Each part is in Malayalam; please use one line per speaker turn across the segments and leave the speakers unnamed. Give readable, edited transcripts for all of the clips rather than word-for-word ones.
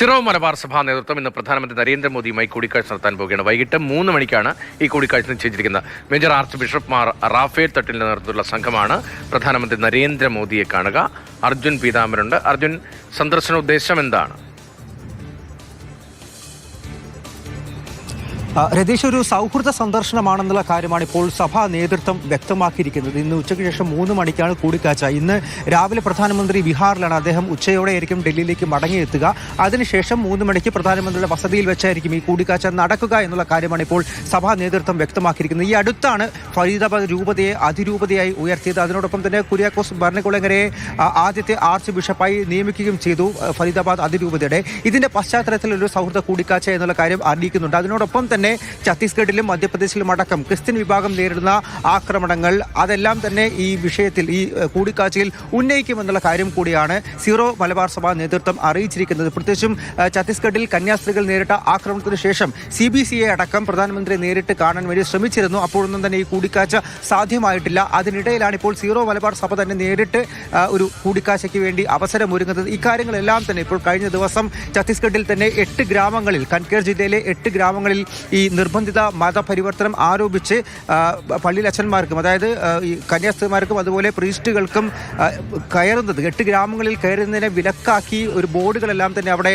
സിറോ മലബാർ സഭാ നേതൃത്വം ഇന്ന് പ്രധാനമന്ത്രി നരേന്ദ്രമോദിയുമായി കൂടിക്കാഴ്ച നടത്താൻ പോവുകയാണ്. വൈകിട്ട് 3 മണിക്കാണ് ഈ കൂടിക്കാഴ്ച നിശ്ചയിച്ചിരിക്കുന്നത്. Major archbishop Mar Raphael തട്ടിലിന്റെ നേതൃത്വത്തിലുള്ള സംഘമാണ് പ്രധാനമന്ത്രി നരേന്ദ്രമോദിയെ കാണുക. അർജുൻ പീതാംബരനുണ്ട്. അർജുൻ, സന്ദർശന ഉദ്ദേശം എന്താണ്?
രതീഷ്, ഒരു സൗഹൃദ സന്ദർശനമാണെന്നുള്ള കാര്യമാണ് ഇപ്പോൾ സഭാ നേതൃത്വം വ്യക്തമാക്കിയിരിക്കുന്നത്. ഇന്ന് ഉച്ചയ്ക്ക് ശേഷം 3 മണിക്കാണ് കൂടിക്കാഴ്ച. ഇന്ന് രാവിലെ പ്രധാനമന്ത്രി ബീഹാറിലാണ്. അദ്ദേഹം ഉച്ചയോടെയായിരിക്കും ഡൽഹിയിലേക്ക് മടങ്ങിയെത്തുക. അതിനുശേഷം 3 മണിക്ക് പ്രധാനമന്ത്രിയുടെ വസതിയിൽ വെച്ചായിരിക്കും ഈ കൂടിക്കാഴ്ച നടക്കുക എന്നുള്ള കാര്യമാണ് ഇപ്പോൾ സഭാ നേതൃത്വം വ്യക്തമാക്കിയിരിക്കുന്നത്. ഈ അടുത്താണ് ഫരീദാബാദ് രൂപതയെ അതിരൂപതയായി ഉയർത്തിയത്. അതിനോടൊപ്പം തന്നെ കുര്യാക്കോസ് ഭരണകുളങ്ങരയെ ആദ്യത്തെ ആർച്ച് ബിഷപ്പായി നിയമിക്കുകയും ചെയ്തു ഫരീദാബാദ് അതിരൂപതയുടെ. ഇതിന്റെ പശ്ചാത്തലത്തിൽ ഒരു സൗഹൃദ കൂടിക്കാഴ്ച എന്നുള്ള കാര്യം അറിയിക്കുന്നുണ്ട്. അതിനോടൊപ്പം തന്നെ ഛത്തീസ്ഗഡിലും മധ്യപ്രദേശിലും അടക്കം ക്രിസ്ത്യൻ വിഭാഗം നേരിടുന്ന ആക്രമണങ്ങൾ അതെല്ലാം തന്നെ ഈ വിഷയത്തിൽ ഈ കൂടിക്കാഴ്ചയിൽ ഉന്നയിക്കുമെന്നുള്ള കാര്യം കൂടിയാണ് സീറോ മലബാർ സഭ നേതൃത്വം അറിയിച്ചിരിക്കുന്നത്. പ്രത്യേകിച്ചും ഛത്തീസ്ഗഡിൽ കന്യാസ്ത്രീകൾ നേരിട്ട ആക്രമണത്തിന് ശേഷം CBCയെ അടക്കം പ്രധാനമന്ത്രിയെ നേരിട്ട് കാണാൻ വേണ്ടി ശ്രമിച്ചിരുന്നു. അപ്പോഴൊന്നും തന്നെ ഈ കൂടിക്കാഴ്ച സാധ്യമായിട്ടില്ല. അതിനിടയിലാണ് ഇപ്പോൾ സീറോ മലബാർ സഭ തന്നെ നേരിട്ട് ഒരു കൂടിക്കാഴ്ചയ്ക്ക് വേണ്ടി അവസരമൊരുങ്ങുന്നത്. ഇക്കാര്യങ്ങളെല്ലാം തന്നെ ഇപ്പോൾ കഴിഞ്ഞ ദിവസം ഛത്തീസ്ഗഡിൽ തന്നെ 8 ഗ്രാമങ്ങളിൽ, കൻകേർ ജില്ലയിലെ 8 ഗ്രാമങ്ങളിൽ ഈ നിർബന്ധിത മതപരിവർത്തനം ആരോപിച്ച് പള്ളിയിലച്ഛന്മാർക്കും, അതായത് ഈ കന്യാസ്ത്രീമാർക്കും അതുപോലെ പ്രീസ്റ്റുകൾക്കും കയറുന്നത് 8 ഗ്രാമങ്ങളിൽ കയറുന്നതിനെ വിലക്കാക്കി ഒരു ബോർഡുകളെല്ലാം തന്നെ അവിടെ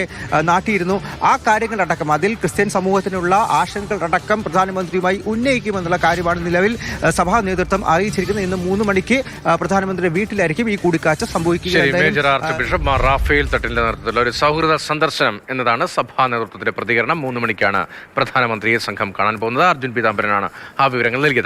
നാട്ടിയിരുന്നു. ആ കാര്യങ്ങളടക്കം, അതിൽ ക്രിസ്ത്യൻ സമൂഹത്തിനുള്ള ആശങ്കകളടക്കം പ്രധാനമന്ത്രിയുമായി ഉന്നയിക്കുമെന്നുള്ള കാര്യമാണ് നിലവിൽ സഭാ നേതൃത്വം അറിയിച്ചിരിക്കുന്നത്. ഇന്ന് 3 മണിക്ക് പ്രധാനമന്ത്രിയുടെ വീട്ടിലായിരിക്കും ഈ കൂടിക്കാഴ്ച സംഭവിക്കുക.
Major archbishop Mar Raphael തട്ടിലിന്റെ നേതൃത്വത്തിലുള്ള ഒരു സൗഹൃദ സന്ദർശനം എന്നതാണ് സഭാ നേതൃത്വത്തിന്റെ പ്രതികരണം. 3 മണിക്കാണ് പ്രധാനമന്ത്രിയെ സംഘം കാണാൻ പോകുന്നത്. അർജുൻ പീതാംബരനാണ് ആ വിവരങ്ങൾ നൽകിയത്.